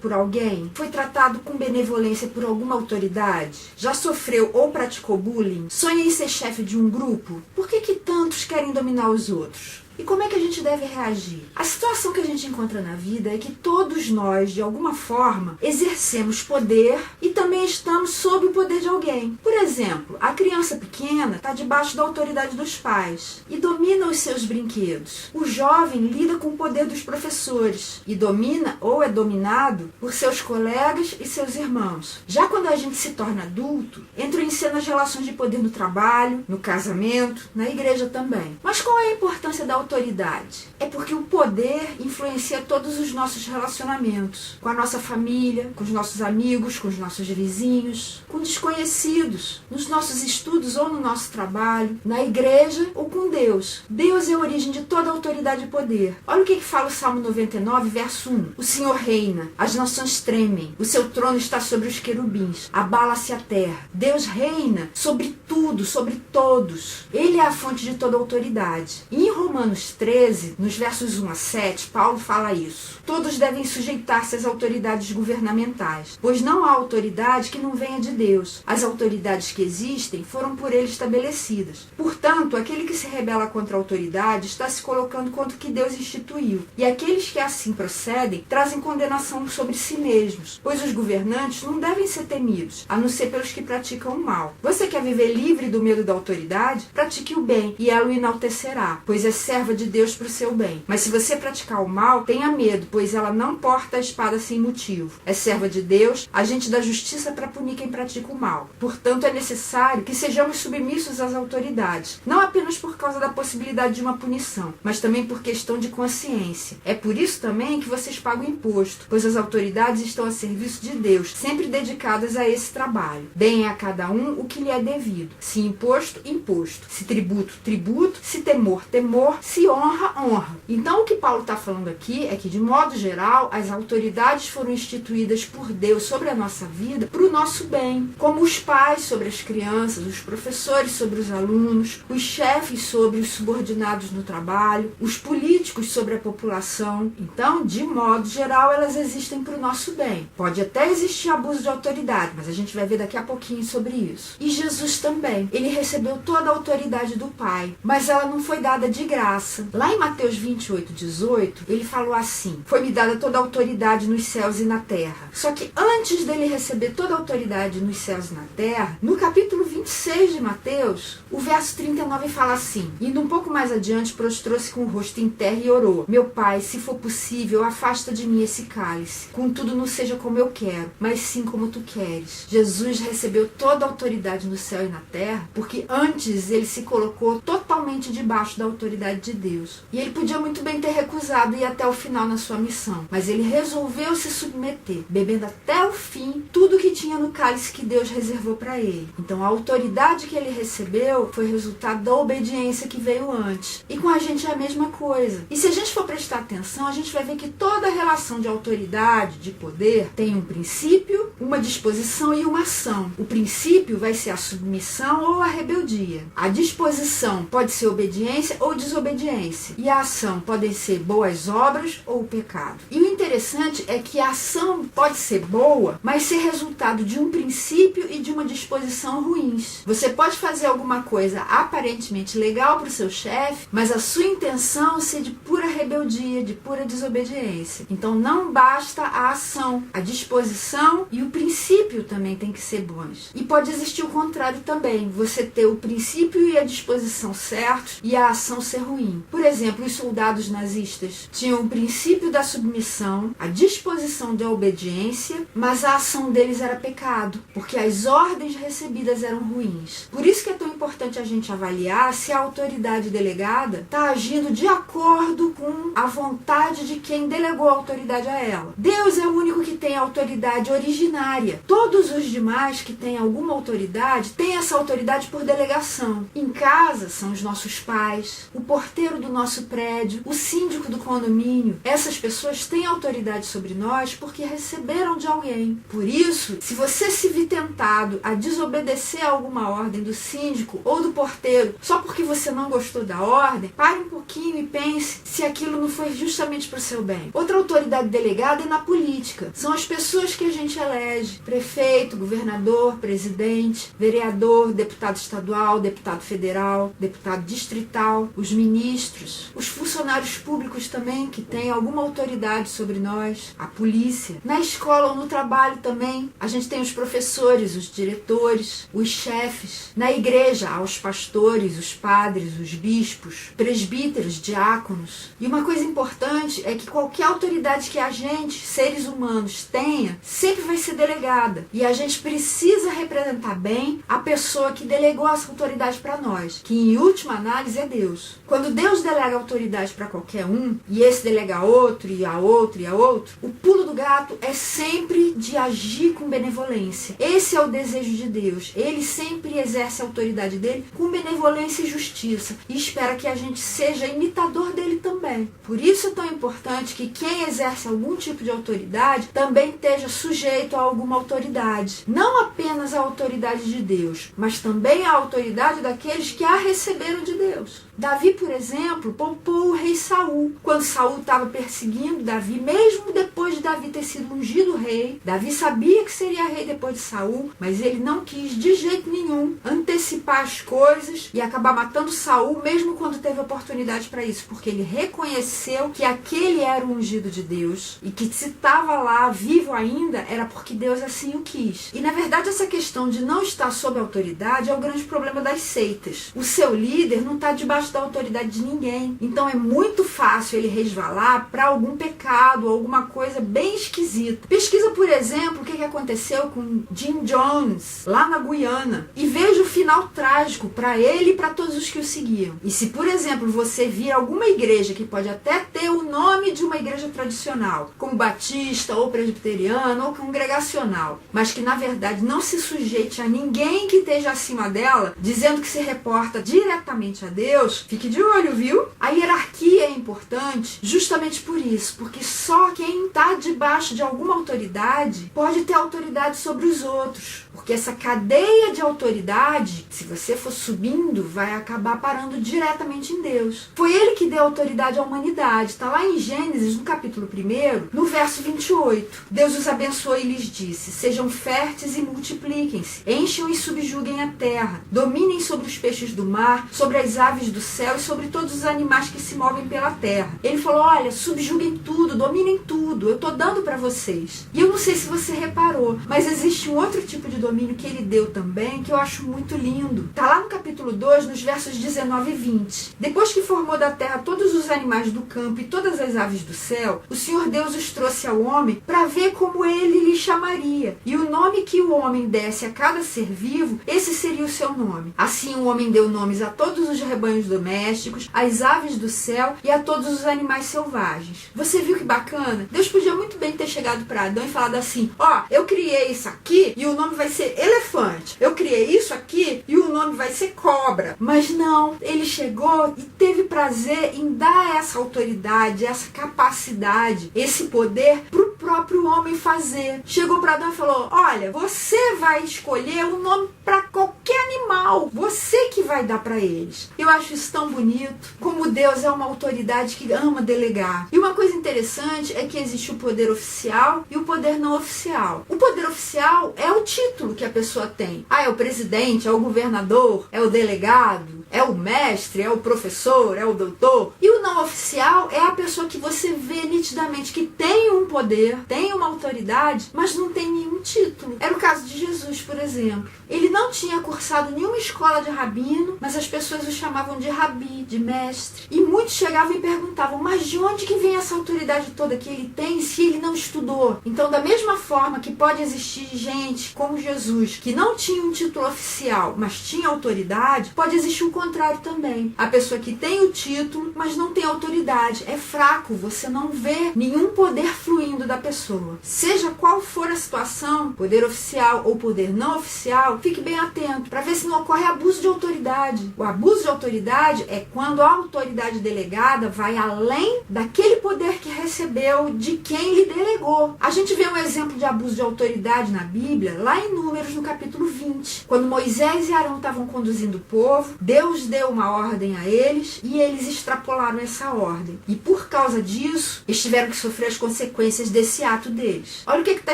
por alguém? Foi tratado com benevolência por alguma autoridade? Já sofreu ou praticou bullying? Sonha em ser chefe de um grupo? Por que tantos querem dominar os outros? E como é que a gente deve reagir? A situação que a gente encontra na vida é que todos nós, de alguma forma, exercemos poder e também estamos sob o poder de alguém. Por exemplo, a criança pequena está debaixo da autoridade dos pais e domina os seus brinquedos. O jovem lida com o poder dos professores e domina ou é dominado por seus colegas e seus irmãos. Já quando a gente se torna adulto, entram em cena as relações de poder no trabalho, no casamento, na igreja também. Mas qual é a importância da autoridade? É porque o poder influencia todos os nossos relacionamentos, com a nossa família, com os nossos amigos, com os nossos vizinhos, com desconhecidos, nos nossos estudos ou no nosso trabalho, na igreja ou com Deus. Deus é a origem de toda autoridade e poder. Olha o que fala o Salmo 99, verso 1. O Senhor reina, as nações tremem, o seu trono está sobre os querubins, abala-se a terra. Deus reina sobre tudo, sobre todos. Ele é a fonte de toda autoridade. E em Romanos 13, nos versos 1 a 7, Paulo fala isso. Todos devem sujeitar-se às autoridades governamentais, pois não há autoridade que não venha de Deus. As autoridades que existem foram por ele estabelecidas. Portanto, aquele que se rebela contra a autoridade está se colocando contra o que Deus instituiu. E aqueles que assim procedem trazem condenação sobre si mesmos, pois os governantes não devem ser temidos, a não ser pelos que praticam o mal. Você quer viver livre do medo da autoridade? Pratique o bem, e ela o enaltecerá, pois é serva de Deus para o seu bem. Mas se você praticar o mal, tenha medo, pois ela não porta a espada sem motivo. É serva de Deus, agente da justiça para punir quem pratica o mal. Portanto, é necessário que sejamos submissos às autoridades, não apenas por causa da possibilidade de uma punição, mas também por questão de consciência. É por isso também que vocês pagam imposto, pois as autoridades estão a serviço de Deus, sempre dedicadas a esse trabalho. Deem a cada um o que lhe é devido. Se imposto, imposto. Se tributo, tributo. Se temor, temor. Se honra, honra. Então o que Paulo está falando aqui é que, de modo geral, as autoridades foram instituídas por Deus sobre a nossa vida para o nosso bem, como os pais sobre as crianças, os professores sobre os alunos, os chefes sobre os subordinados no trabalho, os políticos sobre a população. Então, de modo geral, elas existem para o nosso bem. Pode até existir abuso de autoridade, mas a gente vai ver daqui a pouquinho sobre isso. E Jesus também. Ele recebeu toda a autoridade do Pai, mas ela não foi dada de graça. Lá em Mateus 28, 18, ele falou assim: foi-me dada toda a autoridade nos céus e na terra. Só que antes dele receber toda a autoridade nos céus e na terra, no capítulo 26 de Mateus, o verso 39 fala assim: indo um pouco mais adiante, prostrou-se com o rosto em terra e orou: meu Pai, se for possível, afasta de mim esse cálice. Contudo, não seja como eu quero, mas sim como tu queres. Jesus recebeu toda a autoridade no céu e na terra, porque antes ele se colocou totalmente debaixo da autoridade de Deus. E ele podia muito bem ter recusado ir até o final na sua missão, mas ele resolveu se submeter, bebendo até o fim tudo que tinha no cálice que Deus reservou para ele. Então a autoridade que ele recebeu foi resultado da obediência que veio antes. E com a gente é a mesma coisa. E se a gente for prestar atenção, a gente vai ver que toda relação de autoridade, de poder, tem um princípio, uma disposição e uma ação. O princípio vai ser a submissão ou a rebeldia. A disposição pode ser obediência ou desobediência. E a ação podem ser boas obras ou o pecado. E o interessante é que a ação pode ser boa, mas ser resultado de um princípio e de uma disposição ruins. Você pode fazer alguma coisa aparentemente legal para o seu chefe, mas a sua intenção ser de pura rebeldia, de pura desobediência. Então não basta a ação, a disposição e o princípio também tem que ser bons. E pode existir o contrário também, você ter o princípio e a disposição certos e a ação ser ruim. Por exemplo, os soldados nazistas tinham o princípio da submissão, a disposição da obediência, mas a ação deles era pecado, porque as ordens recebidas eram ruins. Por isso que é tão importante a gente avaliar se a autoridade delegada está agindo de acordo com a vontade de quem delegou a autoridade a ela. Deus é o único que tem a autoridade originária. Todos os demais que têm alguma autoridade têm essa autoridade por delegação. Em casa são os nossos pais, o porteiro porteiro do nosso prédio, o síndico do condomínio. Essas pessoas têm autoridade sobre nós porque receberam de alguém. Por isso, se você se vir tentado a desobedecer a alguma ordem do síndico ou do porteiro só porque você não gostou da ordem, pare um pouquinho e pense se aquilo não foi justamente para o seu bem. Outra autoridade delegada é na política. São as pessoas que a gente elege: prefeito, governador, presidente, vereador, deputado estadual, deputado federal, deputado distrital, os ministros, os funcionários públicos também que têm alguma autoridade sobre nós, a polícia. Na escola ou no trabalho também, a gente tem os professores, os diretores, os chefes. Na igreja, há os pastores, os padres, os bispos, presbíteros, diáconos. E uma coisa importante é que qualquer autoridade que a gente, seres humanos, tenha, sempre vai ser delegada. E a gente precisa representar bem a pessoa que delegou essa autoridade para nós, que em última análise é Deus. Quando Deus delega autoridade para qualquer um, e esse delega a outro, e a outro, e a outro, o pulo do gato é sempre de agir com benevolência. Esse é o desejo de Deus. Ele sempre exerce a autoridade dele com benevolência e justiça, e espera que a gente seja imitador dele também. Por isso é tão importante que quem exerce algum tipo de autoridade também esteja sujeito a alguma autoridade. Não apenas a autoridade de Deus, mas também a autoridade daqueles que a receberam de Deus. Davi, por exemplo, poupou o rei Saul. Quando Saul estava perseguindo Davi, mesmo depois de Davi ter sido ungido rei, Davi sabia que seria rei depois de Saul, mas ele não quis de jeito nenhum antecipar as coisas e acabar matando Saul, mesmo quando teve oportunidade para isso, porque ele reconheceu que aquele era o ungido de Deus e que se estava lá vivo ainda era porque Deus assim o quis. E na verdade essa questão de não estar sob autoridade é o grande problema das seitas. O seu líder não está debaixo da autoridade de ninguém. Então é muito fácil ele resvalar para algum pecado, alguma coisa bem esquisita. Pesquisa, por exemplo, o que aconteceu com Jim Jones, lá na Guiana, e veja o final trágico para ele e para todos os que o seguiam. E se, por exemplo, você vir alguma igreja que pode até ter o nome de uma igreja tradicional, como batista, ou presbiteriana, ou congregacional, mas que na verdade não se sujeite a ninguém que esteja acima dela, dizendo que se reporta diretamente a Deus, fique de olho, viu? A hierarquia é importante justamente por isso, porque só quem está debaixo de alguma autoridade pode ter autoridade sobre os outros, porque essa cadeia de autoridade, se você for subindo, vai acabar parando diretamente em Deus. Foi ele que deu autoridade à humanidade. Está lá em Gênesis, no capítulo 1, no verso 28. Deus os abençoou e lhes disse: sejam férteis e multipliquem-se, encham e subjuguem a terra, dominem sobre os peixes do mar, sobre as aves do céu e sobre todos os animais que se movem pela terra. Ele falou: olha, subjuguem tudo, dominem tudo, eu estou dando para vocês. E eu não sei se você reparou, mas existe um outro tipo de domínio que ele deu também, que eu acho muito lindo. Está lá no capítulo 2, nos versos 19 e 20. Depois que formou da terra todos os animais do campo e todas as aves do céu, o Senhor Deus os trouxe ao homem para ver como ele lhe chamaria. E o nome que o homem desse a cada ser vivo, esse seria o seu nome. Assim o homem deu nomes a todos os rebanhos domésticos, às aves do céu e a todos os animais selvagens. Você viu que bacana? Deus podia muito bem ter chegado para Adão e falado assim: ó, eu criei isso aqui e o nome vai ser elefante. Eu criei isso aqui e o nome vai ser cobra. Mas não, ele chegou e teve prazer em dar essa autoridade, essa capacidade, esse poder pro próprio homem fazer. Chegou para Adão e falou: olha, você vai escolher um nome para qualquer animal, você que vai dar para eles. Eu acho isso tão bonito, como Deus é uma autoridade que ama delegar. E uma coisa interessante é que existe o poder oficial e o poder não oficial. O poder oficial é o título que a pessoa tem. Ah, é o presidente, é o governador, é o delegado, é o mestre, é o professor, é o doutor. E o não oficial é a pessoa que você vê nitidamente que tem um poder, tem uma autoridade, mas não tem nenhum título. Era o caso de Jesus, por exemplo. Ele não tinha cursado nenhuma escola de rabino, mas as pessoas o chamavam de rabi, de mestre. E muitos chegavam e perguntavam: mas de onde que vem essa autoridade toda que ele tem se ele não estudou? Então, da mesma forma que pode existir gente como Jesus, que não tinha um título oficial, mas tinha autoridade, pode existir o contrário também. A pessoa que tem o título, mas não tem autoridade, é fraco, você não vê nenhum poder fluindo da pessoa. Seja qual for a situação, poder oficial ou poder não oficial, fique bem atento para ver se não ocorre abuso de autoridade. O abuso de autoridade é quando a autoridade delegada vai além daquele poder que recebeu de quem lhe delegou. A gente vê um exemplo de abuso de autoridade na Bíblia, lá em Números, no capítulo 20. Quando Moisés e Arão estavam conduzindo o povo, Deus deu uma ordem a eles e eles extrapolaram essa ordem. E por causa disso, eles tiveram que sofrer as consequências desse ato deles. Olha o que está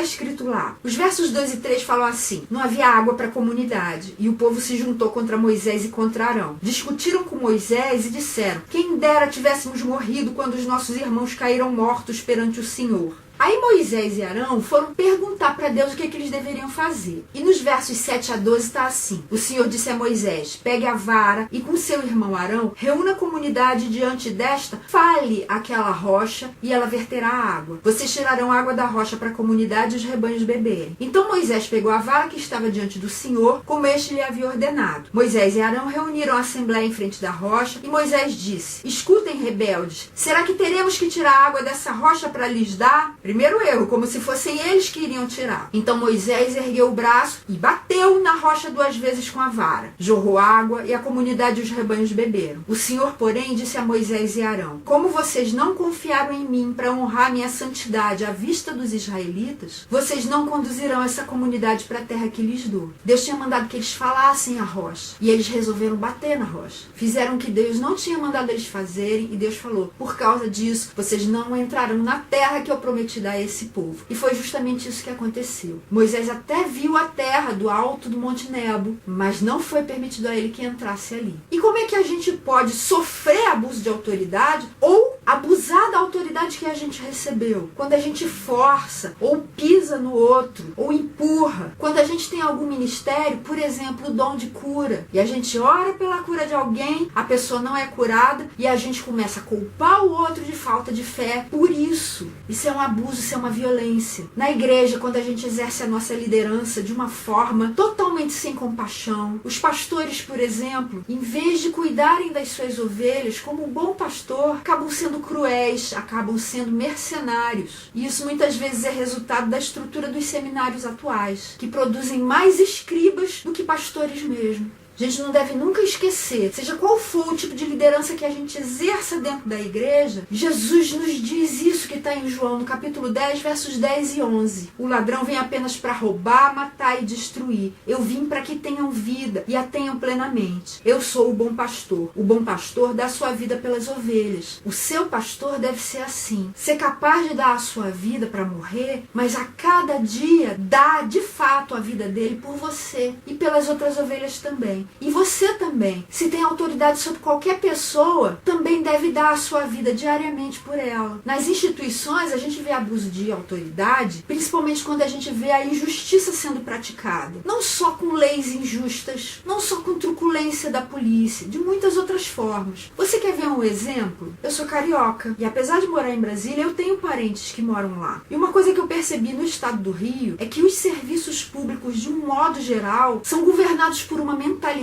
escrito lá. Os versos 2 e 3 falam assim: não havia água para a comunidade, e o povo se juntou contra Moisés e contra Arão. Discutiram com Moisés e disseram: quem dera tivéssemos morrido quando os nossos irmãos caíram mortos perante o Senhor. Aí Moisés e Arão foram perguntar para Deus o que eles deveriam fazer. E nos versos 7 a 12 está assim: o Senhor disse a Moisés: pegue a vara e com seu irmão Arão, reúna a comunidade diante desta, fale aquela rocha e ela verterá a água. Vocês tirarão água da rocha para a comunidade e os rebanhos beberem. Então Moisés pegou a vara que estava diante do Senhor, como este lhe havia ordenado. Moisés e Arão reuniram a assembleia em frente da rocha e Moisés disse: escutem, rebeldes, será que teremos que tirar a água dessa rocha para lhes dar? Primeiro erro, como se fossem eles que iriam tirar. Então Moisés ergueu o braço e bateu na rocha 2 vezes com a vara. Jorrou água e a comunidade e os rebanhos beberam. O Senhor, porém, disse a Moisés e Arão: como vocês não confiaram em mim para honrar minha santidade à vista dos israelitas, vocês não conduzirão essa comunidade para a terra que lhes dou. Deus tinha mandado que eles falassem a rocha e eles resolveram bater na rocha. Fizeram o que Deus não tinha mandado eles fazerem e Deus falou: por causa disso, vocês não entrarão na terra que eu prometi dar a esse povo. E foi justamente isso que aconteceu. Moisés até viu a terra do alto do Monte Nebo, mas não foi permitido a ele que entrasse ali. E como é que a gente pode sofrer abuso de autoridade ou abusar da autoridade que a gente recebeu? Quando a gente força, ou pisa no outro, ou empurra. Quando a gente tem algum ministério, por exemplo, o dom de cura, e a gente ora pela cura de alguém, a pessoa não é curada, e a gente começa a culpar o outro de falta de fé por isso. Isso é um abuso, isso é uma violência. Na igreja, quando a gente exerce a nossa liderança de uma forma totalmente sem compaixão, os pastores, por exemplo, em vez de cuidarem das suas ovelhas como um bom pastor, acabam sendo cruéis, acabam sendo mercenários. E isso muitas vezes é resultado da estrutura dos seminários atuais, que produzem mais escribas do que pastores mesmo. A gente não deve nunca esquecer, seja qual for o tipo de liderança que a gente exerça dentro da igreja, Jesus nos diz isso que está em João, no capítulo 10, versos 10 e 11. O ladrão vem apenas para roubar, matar e destruir. Eu vim para que tenham vida e a tenham plenamente. Eu sou o bom pastor. O bom pastor dá a sua vida pelas ovelhas. O seu pastor deve ser assim. Ser capaz de dar a sua vida para morrer, mas a cada dia dá de fato a vida dele por você e pelas outras ovelhas também. E você também, se tem autoridade sobre qualquer pessoa, também deve dar a sua vida diariamente por ela. Nas instituições, a gente vê abuso de autoridade, principalmente quando a gente vê a injustiça sendo praticada. Não só com leis injustas, não só com truculência da polícia, de muitas outras formas. Você quer ver um exemplo? Eu sou carioca, e apesar de morar em Brasília, eu tenho parentes que moram lá. E uma coisa que eu percebi no estado do Rio é que os serviços públicos, de um modo geral, são governados por uma mentalidade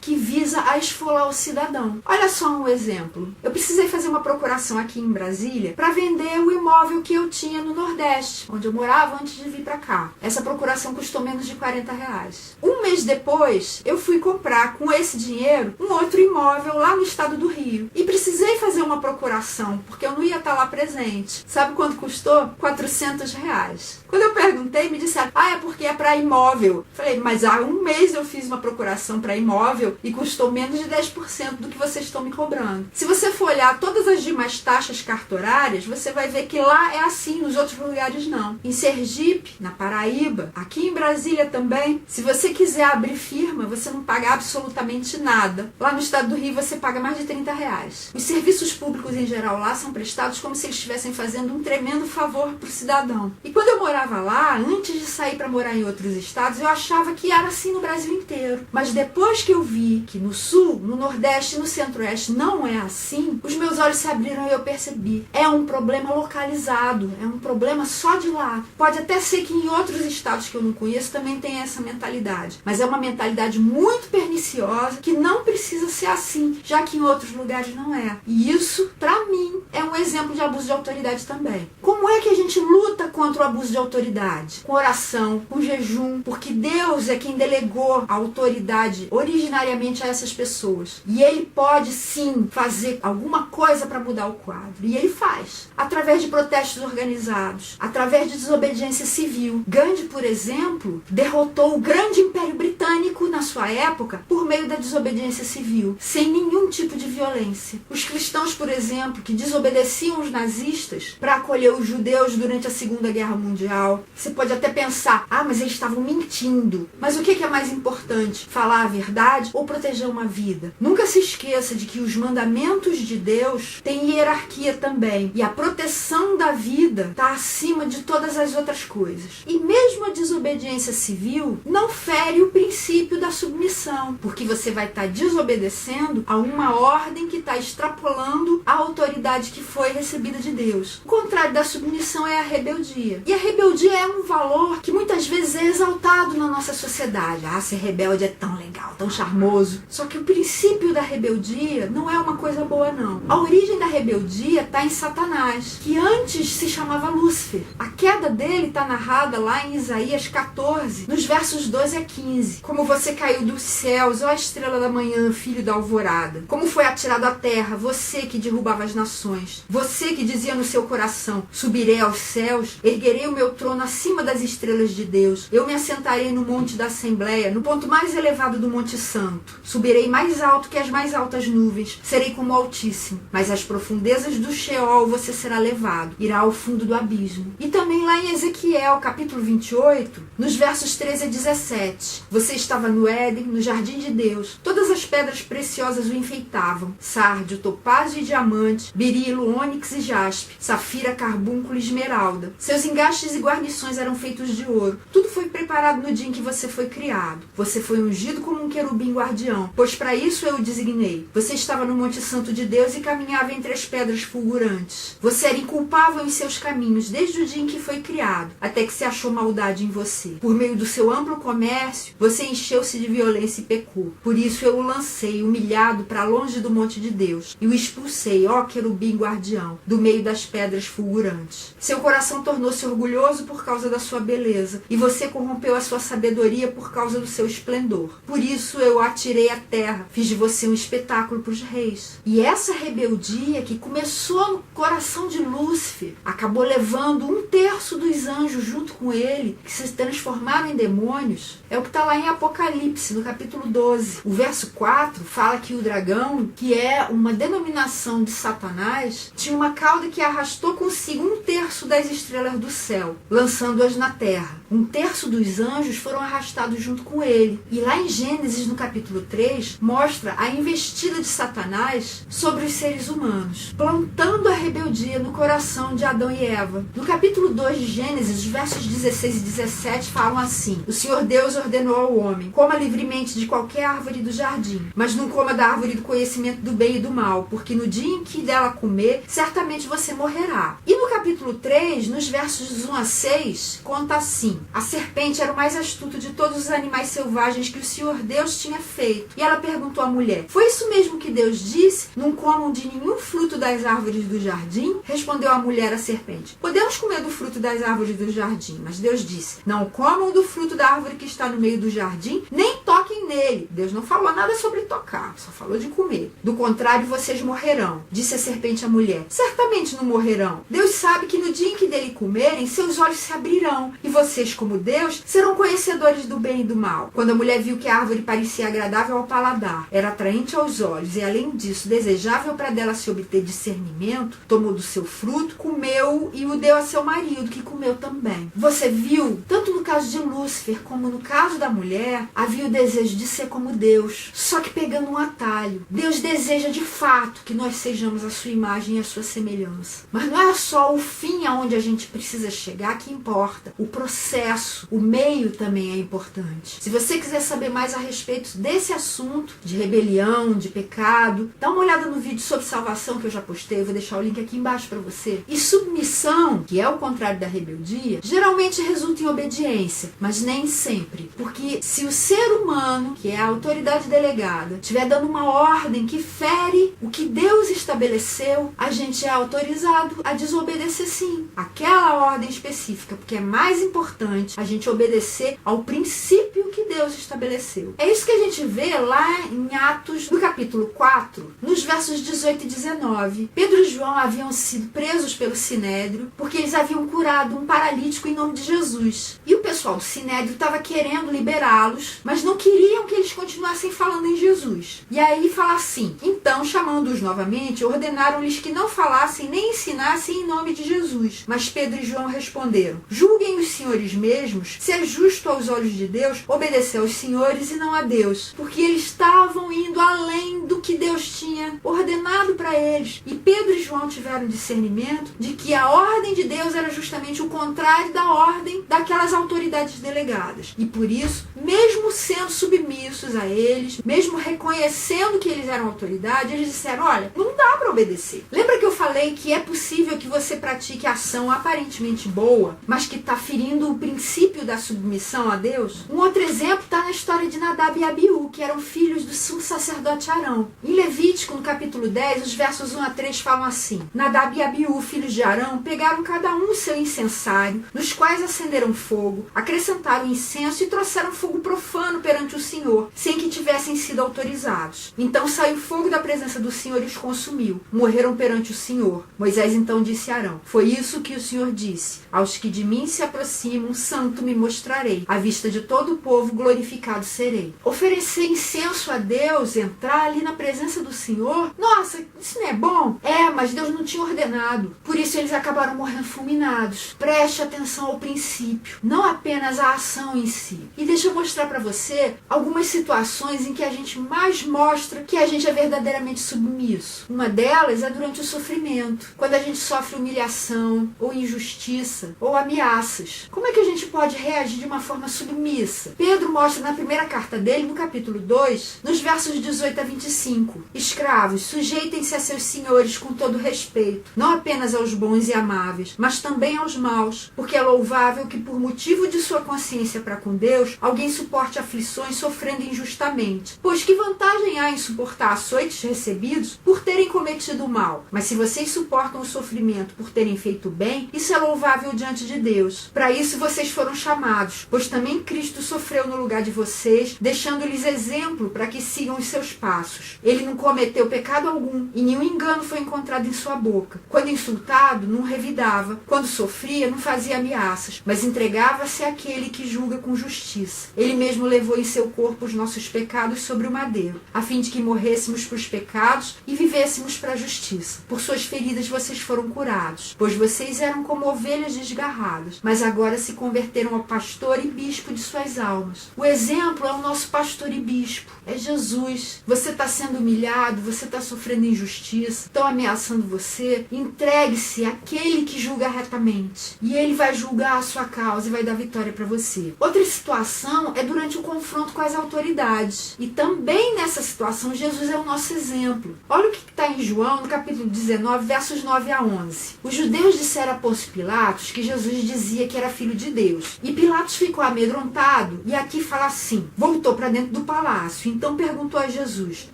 que visa a esfolar o cidadão. Olha só um exemplo. Eu precisei fazer uma procuração aqui em Brasília para vender o imóvel que eu tinha no Nordeste, onde eu morava antes de vir para cá. Essa procuração custou menos de R$40. Um mês depois, eu fui comprar com esse dinheiro um outro imóvel lá no estado do Rio. E precisei fazer uma procuração, porque eu não ia estar lá presente. Sabe quanto custou? R$400. Quando eu perguntei, me disseram: é porque é para imóvel. Falei: mas há um mês eu fiz uma procuração para imóvel e custou menos de 10% do que vocês estão me cobrando. Se você for olhar todas as demais taxas cartorárias, você vai ver que lá é assim, nos outros lugares não. Em Sergipe, na Paraíba, aqui em Brasília também, se você quiser abrir firma, você não paga absolutamente nada. Lá no estado do Rio você paga mais de R$30. Os serviços públicos em geral lá são prestados como se eles estivessem fazendo um tremendo favor para o cidadão. E quando eu morava lá, antes de sair para morar em outros estados, eu achava que era assim no Brasil inteiro. Mas depois depois que eu vi que no sul, no nordeste e no centro-oeste não é assim, os meus olhos se abriram e eu percebi. É um problema localizado, é um problema só de lá. Pode até ser que em outros estados que eu não conheço também tenha essa mentalidade, mas é uma mentalidade muito perniciosa que não precisa ser assim, já que em outros lugares não é. E isso, pra mim, é um exemplo de abuso de autoridade também. Como é que a gente luta contra o abuso de autoridade? Com oração, com jejum, porque Deus é quem delegou a autoridade originariamente a essas pessoas. E Ele pode sim fazer alguma coisa para mudar o quadro. E Ele faz. Através de protestos organizados, através de desobediência civil. Gandhi, por exemplo, derrotou o grande Império Britânico na sua época por meio da desobediência civil, sem nenhum tipo de violência. Os cristãos, por exemplo, que desobedeciam os nazistas para acolher os judeus durante a Segunda Guerra Mundial. Você pode até pensar, mas eles estavam mentindo. Mas o que é mais importante? Falar a verdade ou proteger uma vida? Nunca se esqueça de que os mandamentos de Deus têm hierarquia também. E a proteção da vida está acima de todas as outras coisas. E mesmo a desobediência civil não fere o princípio da submissão, porque você vai estar desobedecendo a uma ordem que está extrapolando a autoridade que foi recebida de Deus. O contrário da submissão é a rebeldia. E a rebeldia é um valor que muitas vezes é exaltado na nossa sociedade. Ser rebelde é tão legal, tão charmoso. Só que o princípio da rebeldia não é uma coisa boa, não. A origem da rebeldia está em Satanás, que antes se chamava Lúcifer. A queda dele está narrada lá em Isaías 14, nos versos 12 a 15. Como você caiu dos céus, ó estrela da manhã, filho da alvorada. Como foi atirado à terra, você que derrubava as nações. Você que dizia no seu coração, subirei aos céus, erguerei o meu trono acima das estrelas de Deus. Eu me assentarei no monte da Assembleia, no ponto mais elevado do Monte Santo. Subirei mais alto que as mais altas nuvens. Serei como o Altíssimo. Mas às profundezas do Sheol você será levado. Irá ao fundo do abismo. E também lá em Ezequiel, capítulo 28, nos versos 13 a 17. Você estava no Éden, no jardim de Deus. Todas as pedras preciosas o enfeitavam. Sárdio, topázio e diamante, berilo, ônix e jaspe, safira, carbúnculo e esmeralda. Seus engastes e guarnições eram feitos de ouro. Tudo foi preparado no dia em que você foi criado. Você foi ungido como um querubim guardião, pois para isso eu o designei. Você estava no Monte Santo de Deus e caminhava entre as pedras fulgurantes. Você era inculpável em seus caminhos desde o dia em que foi criado, até que se achou maldade em você. Por meio do seu amplo comércio, você encheu-se de violência e pecou. Por isso eu o lancei, humilhado, para longe do monte de Deus, e o expulsei, ó querubim guardião, do meio das pedras fulgurantes. Seu coração tornou-se orgulhoso por causa da sua beleza, e você corrompeu a sua sabedoria por causa do seu esplendor. Por isso eu o atirei à terra, fiz de você um espetáculo para os reis. E essa rebeldia que começou no coração de Lúcifer, acabou levando 1/3 dos anjos junto com ele, que se transformaram em demônios, é o que está lá em Apocalipse, no capítulo 12. O verso 4 fala que o dragão, que é uma denominação de Satanás, tinha uma cauda que arrastou consigo 1/3 das estrelas do céu, lançando-as na terra. 1/3 dos anjos foram arrastados junto com ele. E lá em Gênesis, no capítulo 3, mostra a investida de Satanás sobre os seres humanos, plantando a rebeldia no coração de Adão e Eva. No capítulo 2 de Gênesis, os versos 16 e 17 falam assim: O Senhor Deus ordenou ao homem: coma livremente de qualquer árvore do jardim, mas não coma da árvore do conhecimento do bem e do mal, porque no dia em que dela comer, certamente você morrerá. E no capítulo 3, nos versos 1 a 6, conta assim: a serpente era o mais astuto de todos os animais selvagens que o Senhor Deus tinha feito. E ela perguntou à mulher: foi isso mesmo que Deus disse? Não comam de nenhum fruto das árvores do jardim? Respondeu a mulher à serpente: podemos comer do fruto das árvores do jardim, mas Deus disse: não comam do fruto da árvore que está no meio do jardim, nem toquem nele. Deus não falou nada sobre tocar, só falou de comer. Do contrário, vocês morrerão. Disse a serpente à mulher: certamente não morrerão. Deus sabe que no dia em que dele comerem, seus olhos se abrirão, e vocês, como Deus, serão conhecedores do bem e do mal. Quando a mulher viu que a árvore parecia agradável ao paladar, era atraente aos olhos e, além disso, desejável para dela se obter discernimento, tomou do seu fruto, comeu e o deu a seu marido, que comeu também. Você viu, tanto no caso de Lúcifer como no caso da mulher, havia o desejo de ser como como Deus, só que pegando um atalho. Deus deseja de fato que nós sejamos a sua imagem e a sua semelhança. Mas não é só o fim aonde a gente precisa chegar que importa. O processo, o meio também é importante. Se você quiser saber mais a respeito desse assunto, de rebelião, de pecado, dá uma olhada no vídeo sobre salvação que eu já postei, eu vou deixar o link aqui embaixo para você. E submissão, que é o contrário da rebeldia, geralmente resulta em obediência, mas nem sempre. Porque se o ser humano, que é a autoridade delegada, estiver dando uma ordem que fere o que Deus estabeleceu, a gente é autorizado a desobedecer sim, aquela ordem específica, porque é mais importante a gente obedecer ao princípio que Deus estabeleceu. É isso que a gente vê lá em Atos, no capítulo 4, nos versos 18 e 19. Pedro e João haviam sido presos pelo Sinédrio porque eles haviam curado um paralítico em nome de Jesus. E o pessoal do Sinédrio estava querendo liberá-los, mas não queriam que eles continuassem falando em Jesus. E aí fala assim: então, chamando-os novamente, ordenaram-lhes que não falassem nem ensinassem em nome de Jesus. Mas Pedro e João responderam: julguem os senhores mesmos se é justo aos olhos de Deus obedecer aos senhores e não a Deus, porque eles estavam indo além do que Deus tinha ordenado para eles. E Pedro e João tiveram discernimento de que a ordem de Deus era justamente o contrário da ordem daquelas autoridades delegadas. E por isso, mesmo sendo submissos a eles, mesmo reconhecendo que eles eram autoridade, eles disseram: olha, não dá para obedecer. Lembra que eu falei que é possível que você pratique ação aparentemente boa, mas que está ferindo o princípio da submissão a Deus? Um outro exemplo está na história de Nadab e Abiú, que eram filhos do sumo sacerdote Arão. Em Levítico, no capítulo 10, os versos 1 a 3 falam assim: Nadab e Abiú, filhos de Arão, pegaram cada um seu incensário, nos quais acenderam fogo, acrescentaram incenso e trouxeram fogo profano perante o Senhor, sem que tivessem sido autorizados. Então saiu fogo da presença do Senhor e os consumiu. Morreram perante o Senhor. Moisés então disse a Arão: foi isso que o Senhor disse: aos que de mim se aproximam, santo me mostrarei. À vista de todo o povo, glorificado serei. Oferecer incenso a Deus, entrar ali na presença do Senhor, nossa, isso não é bom? É, mas Deus não tinha ordenado. Por isso eles acabaram morrendo fulminados. Preste atenção ao princípio, não apenas à ação em si. E deixa eu mostrar para você algumas situações em que a gente mais mostra que a gente é verdadeiramente submisso. Uma delas é durante o sofrimento, quando a gente sofre humilhação, ou injustiça, ou ameaças. Como é que a gente pode reagir de uma forma submissa? Pedro mostra na primeira carta dele, no capítulo 2, nos versos 18 a 25. Escravos, sujeitem-se a seus senhores com todo respeito, não apenas aos bons e amáveis, mas também aos maus, porque é louvável que por motivo de sua consciência para com Deus, alguém suporte aflições sofrendo injustamente. Pois que vantagem há em suportar açoites recebidos por terem cometido o mal? Mas se vocês suportam o sofrimento por terem feito o bem, isso é louvável diante de Deus. Para isso vocês foram chamados, pois também Cristo sofreu no lugar de vocês, deixando-lhes exemplo para que sigam os seus passos. Ele não cometeu pecado algum, e nenhum engano foi encontrado em sua boca. Quando insultado, não revidava. Quando sofria, não fazia ameaças, mas entregava-se àquele que julga com justiça. Ele mesmo levou em seu corpo os nossos pecados sobre o madeiro, a fim de que morrêssemos para os pecados e vivêssemos para a justiça. Por suas feridas vocês foram curados, pois vocês eram como ovelhas desgarradas, mas agora se converteram ao pastor e bispo de suas almas. O exemplo é o nosso pastor e bispo, é Jesus. Você está sendo humilhado, você está sofrendo injustiça, estão ameaçando você, entregue-se àquele que julga retamente, e ele vai julgar a sua causa e vai dar vitória para você. Outra situação é durante o confronto com as autoridades, e também nessa situação Jesus é o nosso exemplo. Olha o que está em João, no capítulo 19, versos 9 a 11. Os judeus disseram a Pôncio Pilatos que Jesus dizia que era filho de Deus, e Pilatos ficou amedrontado, e aqui fala assim: voltou para dentro do palácio, então perguntou a Jesus: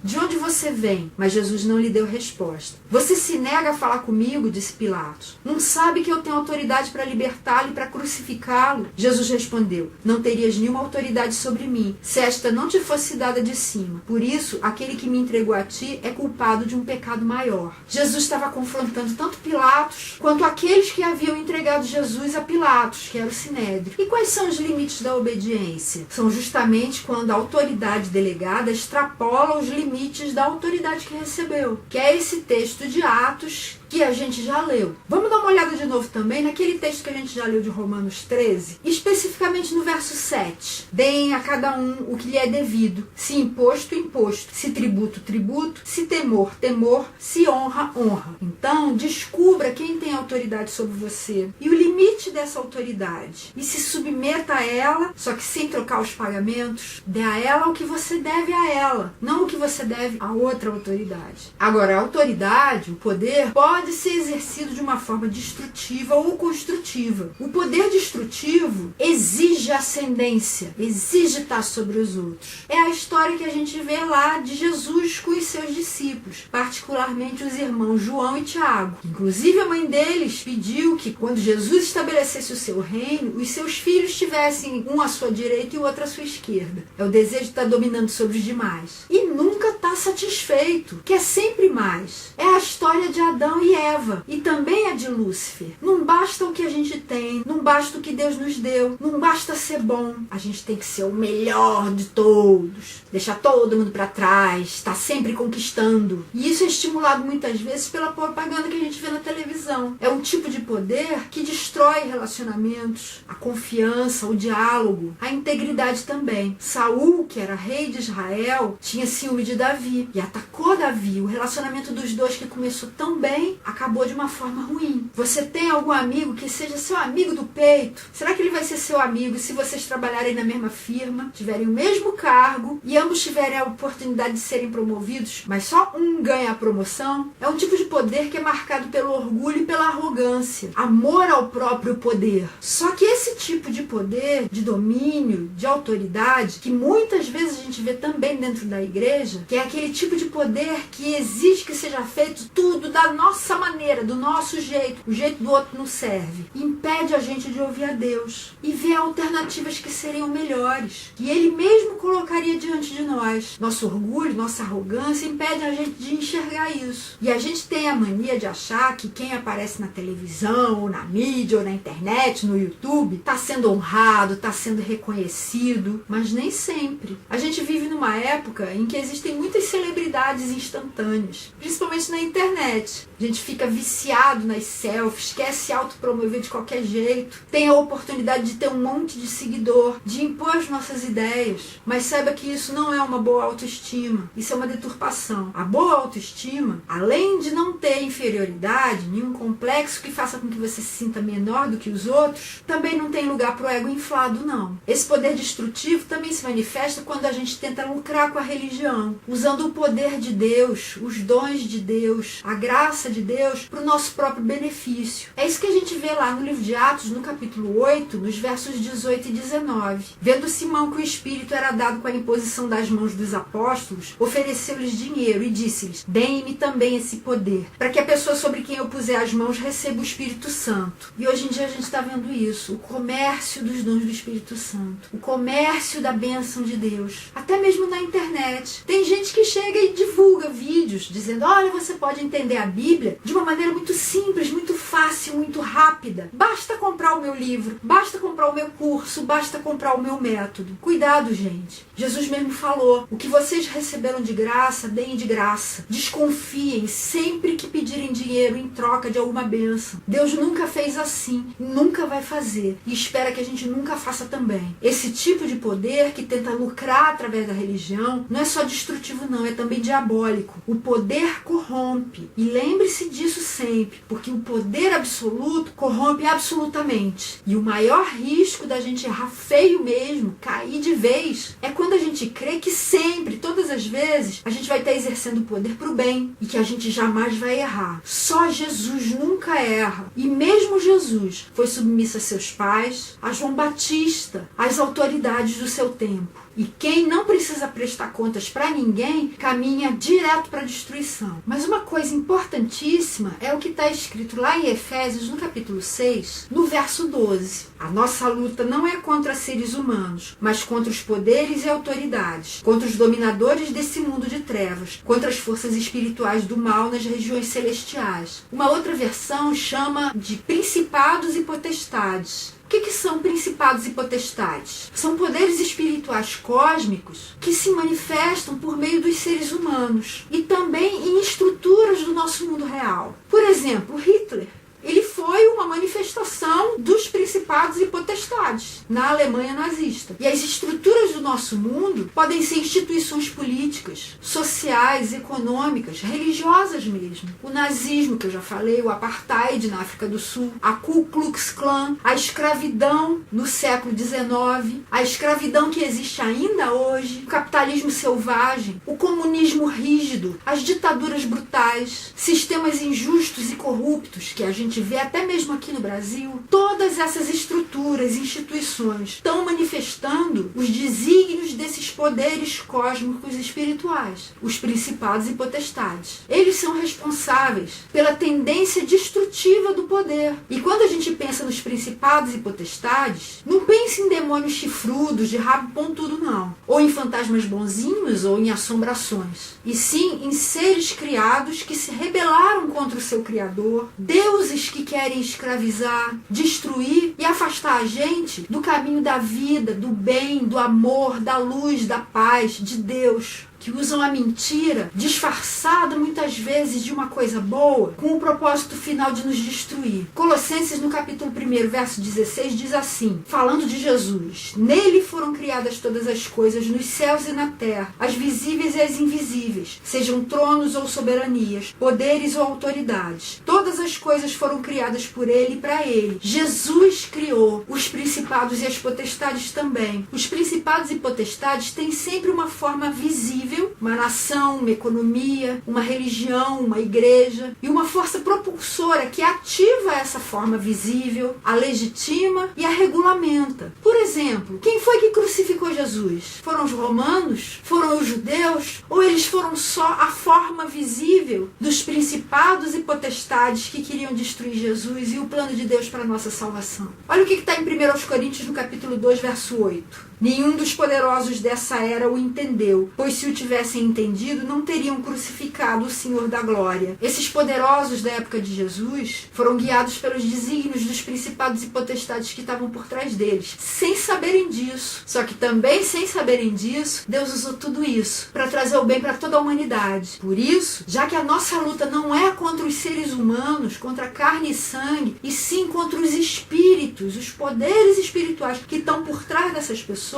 de onde você vem? Mas Jesus não lhe deu resposta. Você se nega a falar comigo? Disse Pilatos. Não sabe que eu tenho autoridade para libertá-lo e para crucificá-lo? Jesus respondeu: não terias nenhuma autoridade sobre mim, se esta não te fosse dada de cima. Por isso, aquele que me entregou a ti é culpado de um pecado maior. Jesus estava confrontando tanto Pilatos, quanto aqueles que haviam entregado Jesus a Pilatos, que era o Sinédrio. E quais são os limites da obediência? São justamente quando a autoridade delegada extrapola os limites da autoridade que recebeu. Que é esse texto de Atos que a gente já leu. Vamos dar uma olhada de novo também naquele texto que a gente já leu de Romanos 13, especificamente no verso 7. Deem a cada um o que lhe é devido, se imposto, imposto, se tributo, tributo, se temor, temor, se honra, honra. Então, descubra quem tem autoridade sobre você e o limite dessa autoridade e se submeta a ela, só que sem trocar os pagamentos. Dê a ela o que você deve a ela, não o que você deve a outra autoridade. Agora, a autoridade, o poder, pode ser exercido de uma forma destrutiva ou construtiva. O poder destrutivo exige ascendência, exige estar sobre os outros. É a história que a gente vê lá de Jesus com os seus discípulos, particularmente os irmãos João e Tiago. Inclusive, a mãe deles pediu que, quando Jesus estabelecesse o seu reino, os seus filhos tivessem um à sua direita e o outro à sua esquerda. É o desejo de estar dominando sobre os demais. E nunca está satisfeito, quer sempre mais. É a história de Adão e Eva, e também a de Lúcifer. Não basta o que a gente tem, não basta o que Deus nos deu, não basta ser bom. A gente tem que ser o melhor de todos, deixar todo mundo para trás, estar sempre conquistando. E isso é estimulado muitas vezes pela propaganda que a gente vê na televisão. É um tipo de poder que destrói relacionamentos, a confiança, o diálogo, a integridade também. Saul, que era rei de Israel, tinha ciúme de Davi e atacou Davi. O relacionamento dos dois, que começou tão bem, acabou de uma forma ruim. Você tem algum amigo que seja seu amigo do peito? Será que ele vai ser seu amigo se vocês trabalharem na mesma firma, tiverem o mesmo cargo e ambos tiverem a oportunidade de serem promovidos, mas só um ganha a promoção? É um tipo de poder que é marcado pelo orgulho e pela arrogância, amor ao próprio poder. Só que esse tipo de poder, de domínio, de autoridade, que muitas vezes a gente vê também dentro da igreja, que é aquele tipo de poder que exige que seja feito tudo da nossa maneira, do nosso jeito, o jeito do outro não serve, impede a gente de ouvir a Deus e ver alternativas que seriam melhores, que Ele mesmo colocaria diante de nós. Nosso orgulho, nossa arrogância impede a gente de enxergar isso. E a gente tem a mania de achar que quem aparece na televisão, ou na mídia, ou na internet, no YouTube, está sendo honrado, está sendo reconhecido, mas nem sempre. A gente vive numa época em que existem muitas celebridades instantâneas, principalmente na internet. A gente fica viciado nas selfies, quer se autopromover de qualquer jeito, tem a oportunidade de ter um monte de seguidor, de impor as nossas ideias, mas saiba que isso não é uma boa autoestima, isso é uma deturpação. A boa autoestima, além de não ter inferioridade, nenhum complexo que faça com que você se sinta menor do que os outros, também não tem lugar para o ego inflado, não. Esse poder destrutivo também se manifesta quando a gente tenta lucrar com a religião, usando o poder de Deus, os dons de Deus, a graça de Deus para o nosso próprio benefício. É isso que a gente vê lá no livro de Atos, no capítulo 8, nos versos 18 e 19. Vendo Simão que o Espírito era dado com a imposição das mãos dos apóstolos, ofereceu-lhes dinheiro e disse-lhes: deem-me também esse poder, para que a pessoa sobre quem eu puser as mãos receba o Espírito Santo. E hoje em dia a gente está vendo isso, o comércio dos dons do Espírito Santo, o comércio da bênção de Deus, até mesmo na internet. Tem gente que chega e divulga vídeos dizendo: olha, você pode entender a Bíblia de uma maneira muito simples, muito fácil, muito rápida. Basta comprar o meu livro, basta comprar o meu curso, basta comprar o meu método. Cuidado, gente. Jesus mesmo falou: o que vocês receberam de graça, deem de graça. Desconfiem sempre que pedirem dinheiro em troca de alguma bênção. Deus nunca fez assim, nunca vai fazer, e espera que a gente nunca faça também. Esse tipo de poder que tenta lucrar através da religião não é só destrutivo, não, é também diabólico. O poder corrompe, e lembre-se disso sempre, porque o poder absoluto corrompe absolutamente. E o maior risco da gente errar feio mesmo, cair de vez, é quando a gente crê que sempre, todas as vezes, a gente vai estar exercendo o poder para o bem e que a gente jamais vai errar. Só Jesus nunca erra. E mesmo Jesus foi submisso a seus pais, a João Batista, às autoridades do seu tempo. E quem não precisa prestar contas para ninguém, caminha direto para a destruição. Mas uma coisa importantíssima é o que está escrito lá em Efésios, no capítulo 6, no verso 12. A nossa luta não é contra seres humanos, mas contra os poderes e autoridades, contra os dominadores desse mundo de trevas, contra as forças espirituais do mal nas regiões celestiais. Uma outra versão chama de principados e potestades. O que são principados e potestades? São poderes espirituais cósmicos que se manifestam por meio dos seres humanos e também em estruturas do nosso mundo real. Por exemplo, Hitler. Ele foi uma manifestação dos principados e potestades na Alemanha nazista. E as estruturas do nosso mundo podem ser instituições políticas, sociais, econômicas, religiosas mesmo. O nazismo, que eu já falei, o apartheid na África do Sul, a Ku Klux Klan, a escravidão no século XIX, a escravidão que existe ainda hoje, o capitalismo selvagem, o comunismo rígido, as ditaduras brutais, sistemas injustos e corruptos que a gente vê até mesmo aqui no Brasil. Todas essas estruturas, instituições estão manifestando os desígnios desses poderes cósmicos espirituais, os principados e potestades. Eles são responsáveis pela tendência destrutiva do poder. E quando a gente pensa nos principados e potestades, não pense em demônios chifrudos, de rabo pontudo, não. Ou em fantasmas bonzinhos, ou em assombrações. E sim em seres criados que se rebelaram contra o seu Criador, deuses que querem escravizar, destruir e afastar a gente do caminho da vida, do bem, do amor, da luz, da paz, de Deus, que usam a mentira, disfarçada muitas vezes de uma coisa boa, com o propósito final de nos destruir. Colossenses, no capítulo 1, verso 16, diz assim, falando de Jesus: nele foram criadas todas as coisas, nos céus e na terra, as visíveis e as invisíveis, sejam tronos ou soberanias, poderes ou autoridades. Todas as coisas foram criadas por ele e para ele. Jesus criou os principados e as potestades também. Os principados e potestades têm sempre uma forma visível, uma nação, uma economia, uma religião, uma igreja, e uma força propulsora que ativa essa forma visível, a legitima e a regulamenta. Por exemplo, quem foi que crucificou Jesus? Foram os romanos? Foram os judeus? Ou eles foram só a forma visível dos principados e potestades que queriam destruir Jesus e o plano de Deus para a nossa salvação? Olha o que está em 1 Coríntios, no capítulo 2, verso 8. Nenhum dos poderosos dessa era o entendeu, pois se o tivessem entendido, não teriam crucificado o Senhor da glória. Esses poderosos da época de Jesus foram guiados pelos desígnios dos principados e potestades que estavam por trás deles, sem saberem disso. Só que também sem saberem disso, Deus usou tudo isso para trazer o bem para toda a humanidade. Por isso, já que a nossa luta não é contra os seres humanos, contra carne e sangue, e sim contra os espíritos, os poderes espirituais que estão por trás dessas pessoas,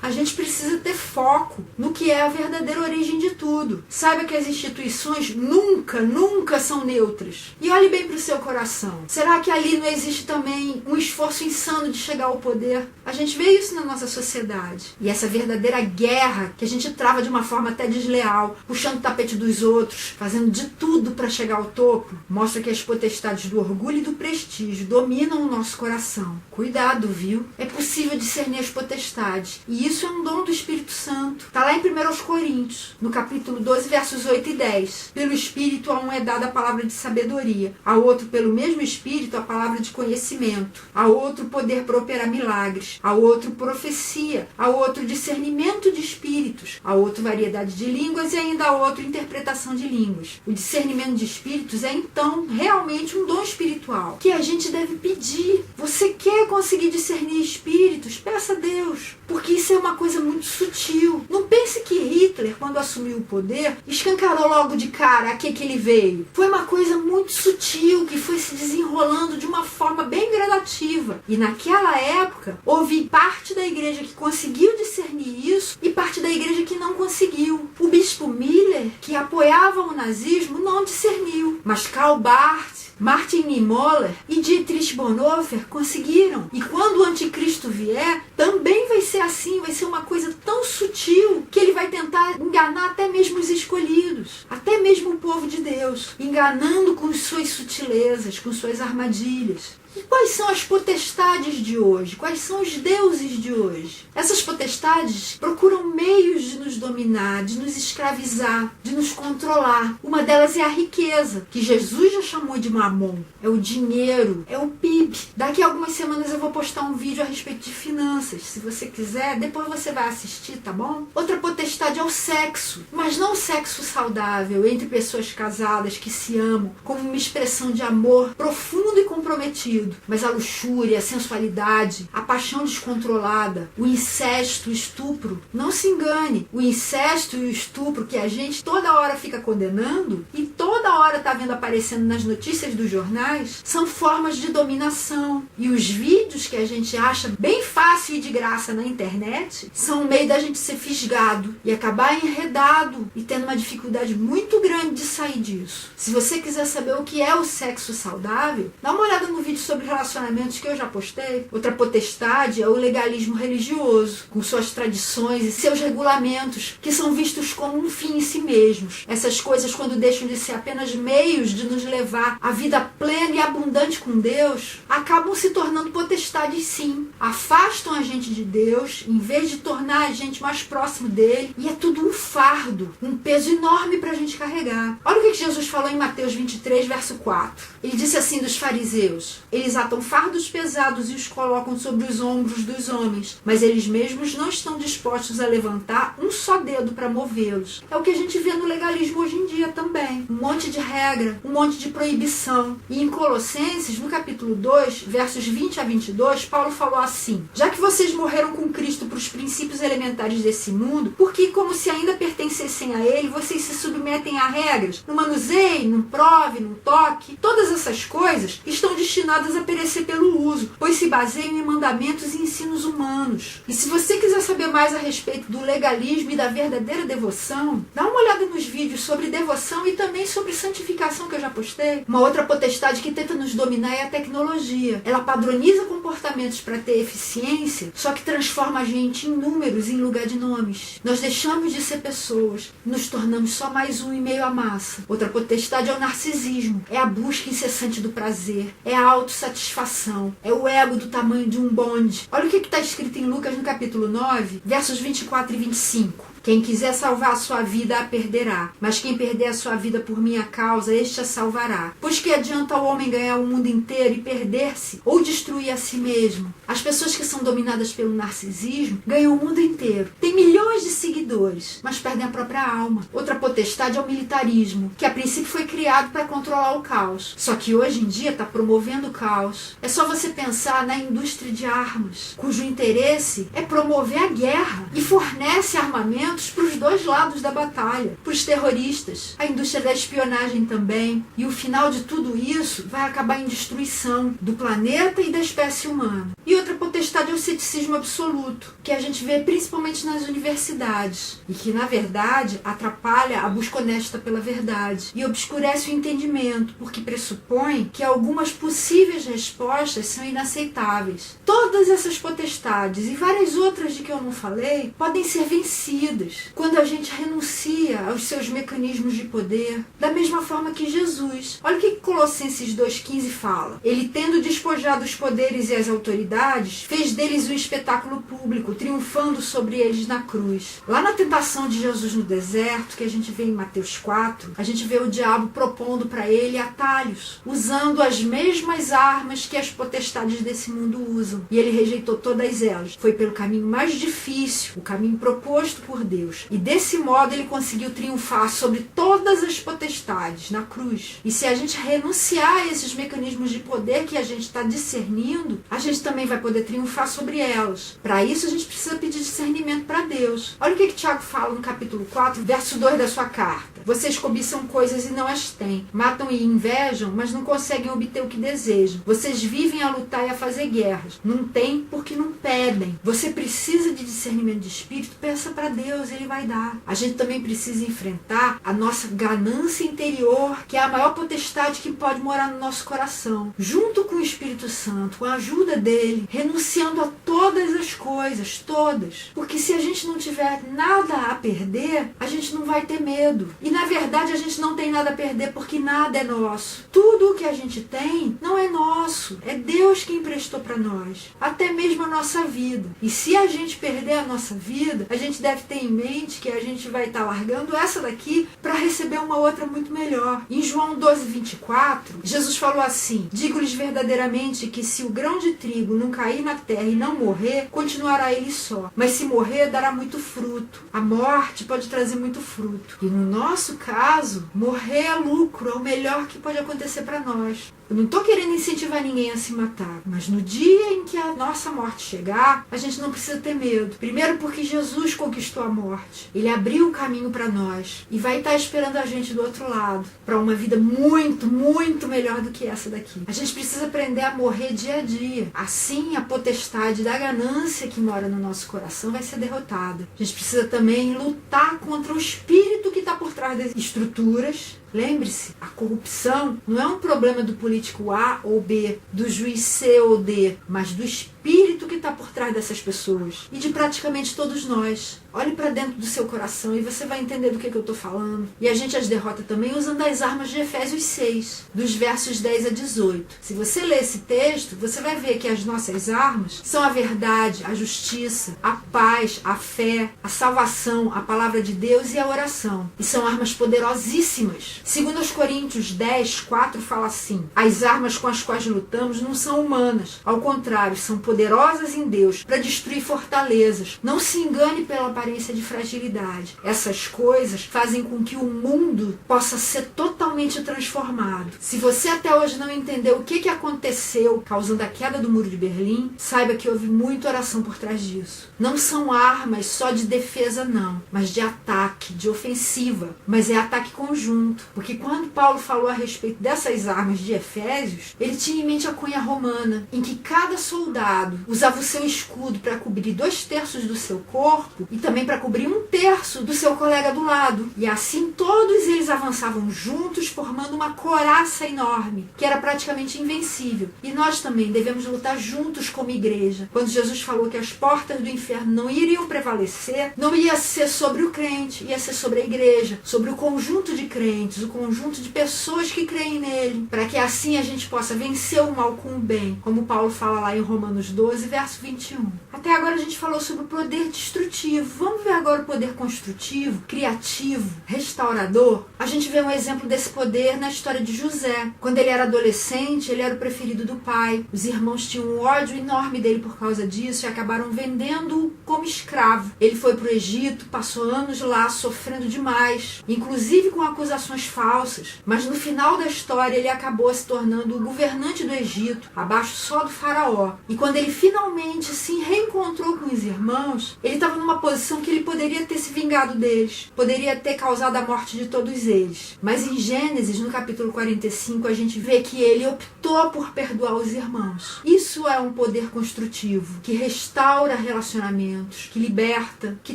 a gente precisa ter foco no que é a verdadeira origem de tudo. Saiba que as instituições nunca são neutras. E olhe bem para o seu coração. Será que ali não existe também um esforço insano de chegar ao poder? A gente vê isso na nossa sociedade. E essa verdadeira guerra que a gente trava de uma forma até desleal, puxando o tapete dos outros, fazendo de tudo para chegar ao topo, mostra que as potestades do orgulho e do prestígio dominam o nosso coração. Cuidado, viu? É possível discernir as potestades. E isso é um dom do Espírito Santo. Está lá em 1 Coríntios, no capítulo 12, versos 8 e 10. Pelo Espírito a um é dada a palavra de sabedoria, a outro pelo mesmo Espírito a palavra de conhecimento, a outro poder para operar milagres, a outro profecia, a outro discernimento de espíritos, a outro variedade de línguas e ainda a outro interpretação de línguas. O discernimento de espíritos é então realmente um dom espiritual que a gente deve pedir. Você quer conseguir discernir espíritos? Peça a Deus. Porque isso é uma coisa muito sutil. Não pense que Hitler, quando assumiu o poder, escancarou logo de cara a que ele veio. Foi uma coisa muito sutil, que foi se desenrolando de uma forma bem gradativa. E naquela época, houve parte da igreja que conseguiu discernir isso e parte da igreja que não conseguiu. O bispo Miller, que apoiava o nazismo, não discerniu. Mas Karl Barth, Martin Niemöller e Dietrich Bonhoeffer conseguiram. E quando o anticristo vier, também vai ser assim, vai ser uma coisa tão sutil que ele vai tentar enganar até mesmo os escolhidos, até mesmo o povo de Deus, enganando com suas sutilezas, com suas armadilhas. E quais são as potestades de hoje? Quais são os deuses de hoje? Essas potestades procuram meios de nos dominar, de nos escravizar, de nos controlar. Uma delas é a riqueza, que Jesus já chamou de mamon. É o dinheiro, é o PIB. Daqui a algumas semanas eu vou postar um vídeo a respeito de finanças. Se você quiser, depois você vai assistir, tá bom? Outra potestade é o sexo, mas não o sexo saudável entre pessoas casadas que se amam, como uma expressão de amor profundo e comprometido. permitido. Mas a luxúria, a sensualidade, a paixão descontrolada, o incesto, o estupro, não se engane, o incesto e o estupro que a gente toda hora fica condenando e toda hora tá vendo aparecendo nas notícias dos jornais, são formas de dominação. E os vídeos que a gente acha bem fácil e de graça na internet são um meio da gente ser fisgado e acabar enredado e tendo uma dificuldade muito grande de sair disso. Se você quiser saber o que é o sexo saudável, dá uma olhada no vídeo sobre relacionamentos que eu já postei. Outra potestade é o legalismo religioso, com suas tradições e seus regulamentos, que são vistos como um fim em si mesmos. Essas coisas, quando deixam de ser apenas meios de nos levar à vida plena e abundante com Deus, acabam se tornando potestades sim. Afastam a gente de Deus, em vez de tornar a gente mais próximo dele, e é tudo um fardo, um peso enorme para a gente carregar. Olha o que Jesus falou em Mateus 23, verso 4. Ele disse assim dos fariseus: eles atam fardos pesados e os colocam sobre os ombros dos homens, mas eles mesmos não estão dispostos a levantar um só dedo para movê-los. É o que a gente vê no legalismo hoje em dia também. Um monte de regra, um monte de proibição. E em Colossenses, no capítulo 2, versos 20 a 22, Paulo falou assim: já que vocês morreram com Cristo para os princípios elementares desse mundo, porque como se ainda pertencessem a ele, vocês se submetem a regras? Não manuseie, não prove, não toque. Todas essas coisas estão destinadas a perecer pelo uso, pois se baseiam em mandamentos e ensinos humanos. E se você quiser saber mais a respeito do legalismo e da verdadeira devoção, dá uma olhada nos vídeos sobre devoção e também sobre santificação que eu já postei. Uma outra potestade que tenta nos dominar é a tecnologia. Ela padroniza comportamentos para ter eficiência, só que transforma a gente em números em lugar de nomes. Nós deixamos de ser pessoas, nos tornamos só mais um em meio à massa. Outra potestade é o narcisismo. É a busca incessante do prazer, é a autossatisfação, é o ego do tamanho de um bonde. Olha o que está escrito em Lucas no capítulo 9, versos 24 e 25. Quem quiser salvar a sua vida a perderá, mas quem perder a sua vida por minha causa, este a salvará. Pois que adianta o homem ganhar o mundo inteiro e perder-se ou destruir a si mesmo? As pessoas que são dominadas pelo narcisismo ganham o mundo inteiro, têm milhões de seguidores, mas perdem a própria alma. Outra potestade é o militarismo, que a princípio foi criado para controlar o caos, só que hoje em dia está promovendo o caos. É só você pensar na indústria de armas, cujo interesse é promover a guerra e fornece armamento para os dois lados da batalha, para os terroristas, a indústria da espionagem também, e o final de tudo isso vai acabar em destruição do planeta e da espécie humana. E outra potestade é o ceticismo absoluto, que a gente vê principalmente nas universidades, e que na verdade atrapalha a busca honesta pela verdade, e obscurece o entendimento, porque pressupõe que algumas possíveis respostas são inaceitáveis. Todas essas potestades e várias outras de que eu não falei podem ser vencidas quando a gente renuncia aos seus mecanismos de poder, da mesma forma que Jesus. Olha o que Colossenses 2,15 fala. Ele, tendo despojado os poderes e as autoridades, fez deles um espetáculo público, triunfando sobre eles na cruz. Lá na tentação de Jesus no deserto, que a gente vê em Mateus 4, a gente vê o diabo propondo para ele atalhos, usando as mesmas armas que as potestades desse mundo usam. E ele rejeitou todas elas. Foi pelo caminho mais difícil, o caminho proposto por Deus. E desse modo ele conseguiu triunfar sobre todas as potestades na cruz. E se a gente renunciar a esses mecanismos de poder que a gente está discernindo, a gente também vai poder triunfar sobre elas. Para isso a gente precisa pedir discernimento para Deus. Olha o que Tiago fala no capítulo 4, verso 2 da sua carta. Vocês cobiçam coisas e não as têm. Matam e invejam, mas não conseguem obter o que desejam. Vocês vivem a lutar e a fazer guerras. Não têm porque não pedem. Você precisa de discernimento de espírito, peça para Deus, Ele vai dar. A gente também precisa enfrentar a nossa ganância interior, que é a maior potestade que pode morar no nosso coração. Junto com o Espírito Santo, com a ajuda dele, renunciando a todas as coisas, todas. Porque se a gente não tiver nada a perder, a gente não vai ter medo. E na verdade a gente não tem nada a perder porque nada é nosso. Tudo o que a gente tem não é nosso. É Deus que emprestou para nós. Até mesmo a nossa vida. E se a gente perder a nossa vida, a gente deve ter em mente que a gente vai estar largando essa daqui para receber uma outra muito melhor. Em João 12:24, Jesus falou assim: digo-lhes verdadeiramente que se o grão de trigo não cair na terra e não morrer, continuará ele só. Mas se morrer, dará muito fruto. A morte pode trazer muito fruto. E no nosso caso, morrer é lucro, é o melhor que pode acontecer para nós. Eu não estou querendo incentivar ninguém a se matar, mas no dia em que a nossa morte chegar, a gente não precisa ter medo. Primeiro porque Jesus conquistou a morte. Ele abriu o caminho para nós e vai estar esperando a gente do outro lado, para uma vida muito, muito melhor do que essa daqui. A gente precisa aprender a morrer dia a dia. Assim, a potestade da ganância que mora no nosso coração vai ser derrotada. A gente precisa também lutar contra o espírito que está por trás das estruturas. Lembre-se, a corrupção não é um problema do político A ou B, do juiz C ou D, mas do espírito que está por trás dessas pessoas e de praticamente todos nós. Olhe para dentro do seu coração e você vai entender do que eu estou falando. E a gente as derrota também usando as armas de Efésios 6, dos versos 10 a 18. Se você ler esse texto, você vai ver que as nossas armas são a verdade, a justiça, a paz, a fé, a salvação, a palavra de Deus e a oração. E são armas poderosíssimas. Segundo aos Coríntios 10:4 fala assim: as armas com as quais lutamos não são humanas, ao contrário, são poderosas em Deus para destruir fortalezas. Não se engane pela aparência de fragilidade. Essas coisas fazem com que o mundo possa ser totalmente transformado. Se você até hoje não entendeu o que aconteceu causando a queda do Muro de Berlim, saiba que houve muita oração por trás disso. Não são armas só de defesa não, mas de ataque, de ofensiva, mas é ataque conjunto. Porque quando Paulo falou a respeito dessas armas de Efésios, ele tinha em mente a cunha romana, em que cada soldado usava o seu escudo para cobrir 2/3 do seu corpo e também para cobrir 1/3 do seu colega do lado. E assim todos eles avançavam juntos, formando uma couraça enorme, que era praticamente invencível. E nós também devemos lutar juntos como igreja. Quando Jesus falou que as portas do inferno não iriam prevalecer, não ia ser sobre o crente, ia ser sobre a igreja, sobre o conjunto de crentes, o conjunto de pessoas que creem nele, para que assim a gente possa vencer o mal com o bem, como Paulo fala lá em Romanos 12, verso 21. Até agora a gente falou sobre o poder destrutivo. Vamos ver agora o poder construtivo, criativo, restaurador. A gente vê um exemplo desse poder na história de José. Quando ele era adolescente, ele era o preferido do pai. Os irmãos tinham um ódio enorme dele por causa disso e acabaram vendendo-o como escravo. Ele foi para o Egito, passou anos lá sofrendo demais, inclusive com acusações falsas. Mas no final da história ele acabou se tornando o governante do Egito, abaixo só do faraó. E quando ele finalmente se reencontrou com os irmãos, ele estava numa posição que ele poderia ter se vingado deles, poderia ter causado a morte de todos eles. Mas em Gênesis, no capítulo 45, a gente vê que ele optou por perdoar os irmãos. Isso é um poder construtivo, que restaura relacionamentos, que liberta, que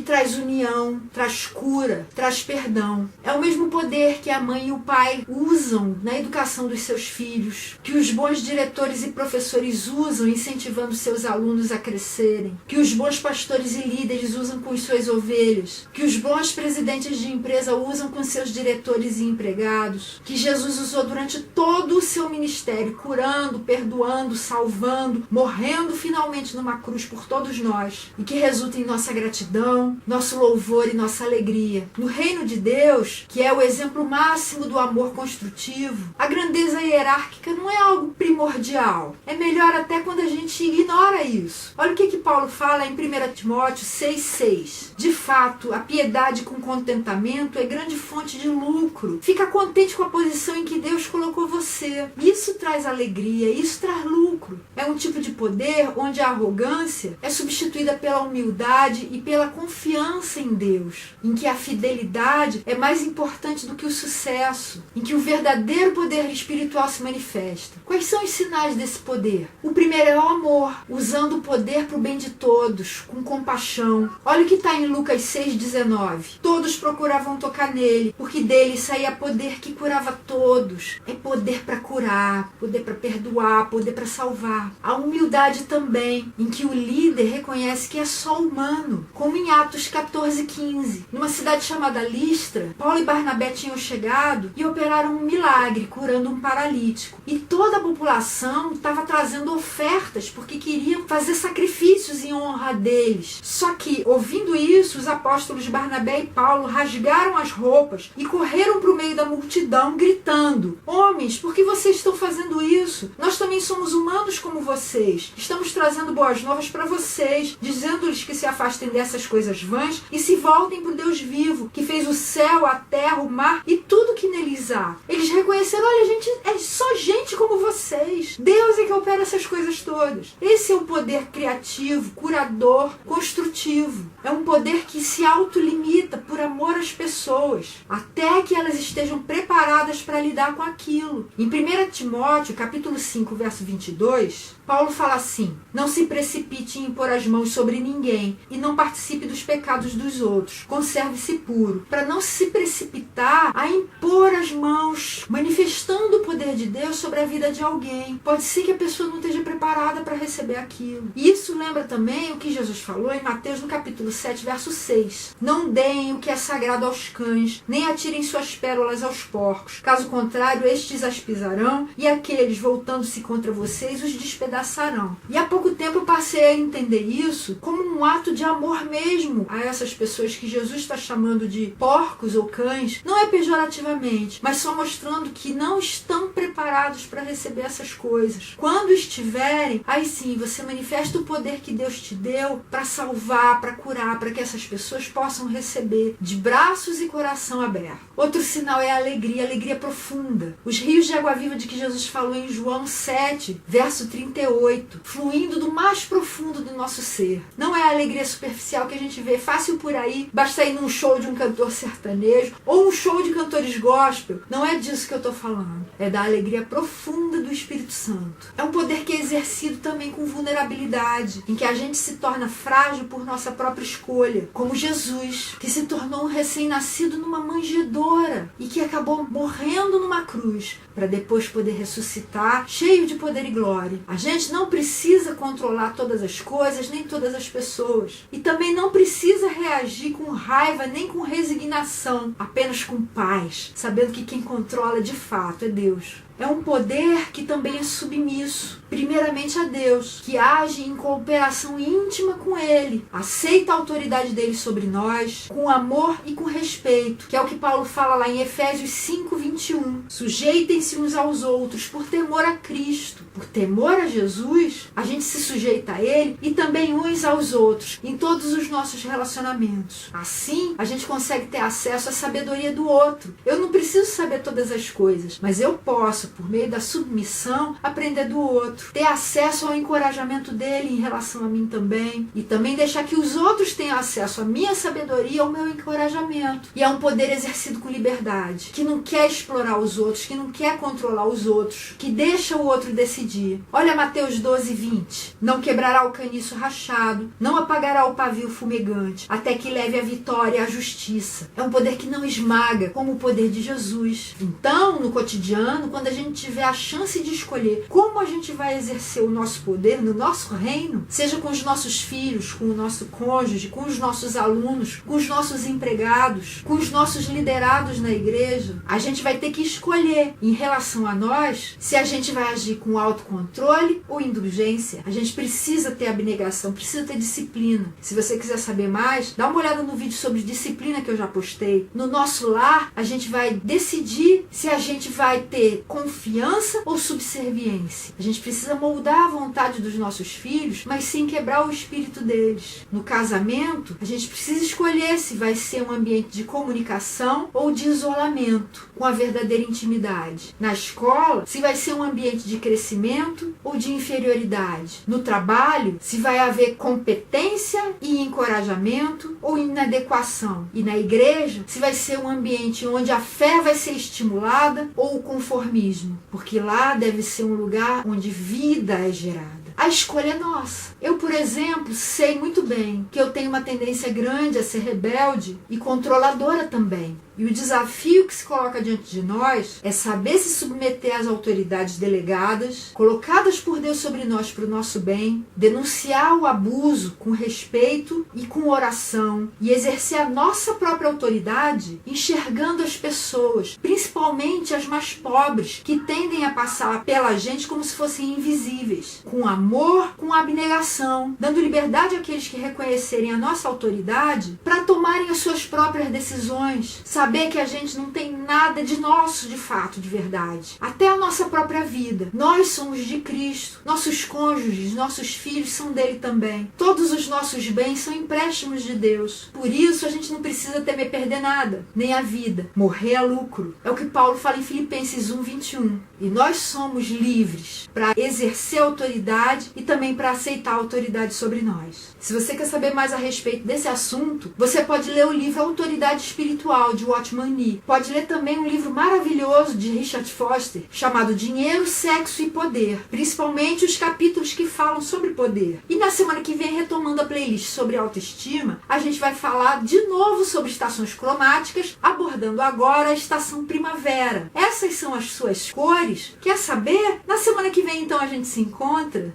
traz união, traz cura, traz perdão. É o mesmo poder que a mãe e o pai usam na educação dos seus filhos, que os bons diretores e professores usam incentivando seus alunos a crescerem, que os bons pastores e líderes usam com suas ovelhas, que os bons presidentes de empresa usam com seus diretores e empregados, que Jesus usou durante todo o seu ministério, curando, perdoando, salvando, morrendo finalmente numa cruz por todos nós, e que resulta em nossa gratidão, nosso louvor e nossa alegria. No reino de Deus, que é o exemplo máximo do amor construtivo, a grandeza hierárquica não é algo primordial. É melhor até quando a gente ignora isso. Olha o que Paulo fala em 1 Timóteo 6,6. De fato, a piedade com contentamento é grande fonte de lucro. Fica contente com a posição em que Deus colocou você. Isso traz alegria, isso traz lucro. É um tipo de poder onde a arrogância é substituída pela humildade e pela confiança em Deus, em que a fidelidade é mais importante do que o sucesso, em que o verdadeiro poder espiritual se manifesta. Quais são os sinais desse poder? O primeiro é o amor, usando o poder para o bem de todos, com compaixão. Olha o que está em Lucas 6,19. Todos procuravam tocar nele, porque dele saía poder que curava todos. É poder para curar, poder para perdoar, poder para salvar. A humildade também, em que o líder reconhece que é só humano, como em Atos 14,15. Numa cidade chamada Listra, Paulo e Barnabé tinham chegado e operaram um milagre, curando um paralítico. E toda a população estava trazendo ofertas, porque queriam fazer sacrifícios em honra deles. Só que, ouvindo Dito isso, os apóstolos Barnabé e Paulo rasgaram as roupas e correram para o meio da multidão, gritando: homens, por que vocês estão fazendo isso? Nós também somos humanos como vocês. Estamos trazendo boas novas para vocês, dizendo-lhes que se afastem dessas coisas vãs e se voltem para o Deus vivo, que fez o céu, a terra, o mar e tudo que neles há. Eles reconheceram: olha, gente, é só gente como vocês. Deus é que opera essas coisas todas. Esse é o poder criativo, curador, construtivo. É um poder que se autolimita por amor às pessoas, até que elas estejam preparadas para lidar com aquilo. Em 1 Timóteo, capítulo 5, verso 22, Paulo fala assim: não se precipite em impor as mãos sobre ninguém e não participe dos pecados dos outros. Conserve-se puro, para não se precipitar a impor as mãos, manifestando o poder de Deus sobre a vida de alguém. Pode ser que a pessoa não esteja preparada para receber aquilo. E isso lembra também o que Jesus falou em Mateus, no capítulo 7, verso 6. Não deem o que é sagrado aos cães, nem atirem suas pérolas aos porcos. Caso contrário, estes as pisarão e aqueles, voltando-se contra vocês, os despedaçarão. E há pouco tempo eu passei a entender isso como um ato de amor mesmo a essas pessoas que Jesus está chamando de porcos ou cães. Não é pejorativamente, mas só mostrando que não estão preparados para receber essas coisas. Quando estiverem, aí sim você manifesta o poder que Deus te deu para salvar, para curar, para que essas pessoas possam receber de braços e coração aberto. Outro sinal é a alegria profunda. Os rios de água viva de que Jesus falou em João 7, verso 38, fluindo do mais profundo do nosso ser. Não é a alegria superficial que a gente vê fácil por aí, basta ir num show de um cantor sertanejo ou um show de cantores gospel. Não é disso que eu estou falando. É da alegria profunda do Espírito Santo. É um poder que é exercido também com vulnerabilidade, em que a gente se torna frágil por nossa própria escolha, como Jesus, que se tornou um recém-nascido numa manjedoura e que acabou morrendo numa cruz, para depois poder ressuscitar, cheio de poder e glória. A gente não precisa controlar todas as coisas, nem todas as pessoas. E também não precisa reagir com raiva, nem com resignação, apenas com paz, sabendo que quem controla de fato é Deus. É um poder que também é submisso, primeiramente a Deus, que age em cooperação íntima com Ele, aceita a autoridade dele sobre nós, com amor e com respeito, que é o que Paulo fala lá em Efésios 5, 21. Sujeitem-se uns aos outros por temor a Cristo. Por temor a Jesus, a gente se sujeita a Ele e também uns aos outros, em todos os nossos relacionamentos. Assim, a gente consegue ter acesso à sabedoria do outro. Eu não preciso saber todas as coisas, mas eu posso, por meio da submissão, aprender do outro, ter acesso ao encorajamento dele em relação a mim também, e também deixar que os outros tenham acesso à minha sabedoria e ao meu encorajamento. E é um poder exercido com liberdade, que não quer explorar os outros, que não quer controlar os outros, que deixa o outro decidir. Olha Mateus 12, 20. Não quebrará o caniço rachado, não apagará o pavio fumegante, até que leve a vitória e a justiça. É um poder que não esmaga, como o poder de Jesus. Então, no cotidiano, quando a gente tiver a chance de escolher como a gente vai exercer o nosso poder no nosso reino, seja com os nossos filhos, com o nosso cônjuge, com os nossos alunos, com os nossos empregados, com os nossos liderados na igreja, a gente vai ter que escolher em relação a nós se a gente vai agir com autocontrole ou indulgência. A gente precisa ter abnegação, precisa ter disciplina. Se você quiser saber mais, dá uma olhada no vídeo sobre disciplina que eu já postei. No nosso lar, a gente vai decidir se a gente vai ter confiança ou subserviência. A gente precisa moldar a vontade dos nossos filhos, mas sem quebrar o espírito deles. No casamento, a gente precisa escolher se vai ser um ambiente de comunicação ou de isolamento, com a verdadeira intimidade. Na escola, se vai ser um ambiente de crescimento ou de inferioridade. No trabalho, se vai haver competência e encorajamento ou inadequação. E na igreja, se vai ser um ambiente onde a fé vai ser estimulada ou o conformismo, porque lá deve ser um lugar onde vida é gerada. A escolha é nossa. Eu, por exemplo, sei muito bem que eu tenho uma tendência grande a ser rebelde e controladora também. E o desafio que se coloca diante de nós é saber se submeter às autoridades delegadas, colocadas por Deus sobre nós para o nosso bem, denunciar o abuso com respeito e com oração e exercer a nossa própria autoridade enxergando as pessoas, principalmente as mais pobres, que tendem a passar pela gente como se fossem invisíveis, com amor, com abnegação, dando liberdade àqueles que reconhecerem a nossa autoridade para tomarem as suas próprias decisões, saber que a gente não tem nada de nosso de fato, de verdade, até a nossa própria vida. Nós somos de Cristo, nossos cônjuges, nossos filhos são dele também. Todos os nossos bens são empréstimos de Deus. Por isso a gente não precisa temer perder nada, nem a vida. Morrer é lucro. É o que Paulo fala em Filipenses 1:21. E nós somos livres para exercer autoridade e também para aceitar a autoridade sobre nós. Se você quer saber mais a respeito desse assunto, você pode ler o livro Autoridade Espiritual, de Watchman Nee. Pode ler também um livro maravilhoso de Richard Foster, chamado Dinheiro, Sexo e Poder, principalmente os capítulos que falam sobre poder. E na semana que vem, retomando a playlist sobre autoestima, a gente vai falar de novo sobre estações cromáticas, abordando agora a estação primavera. Essas são as suas cores. Quer saber? Na semana que vem, então, a gente se encontra.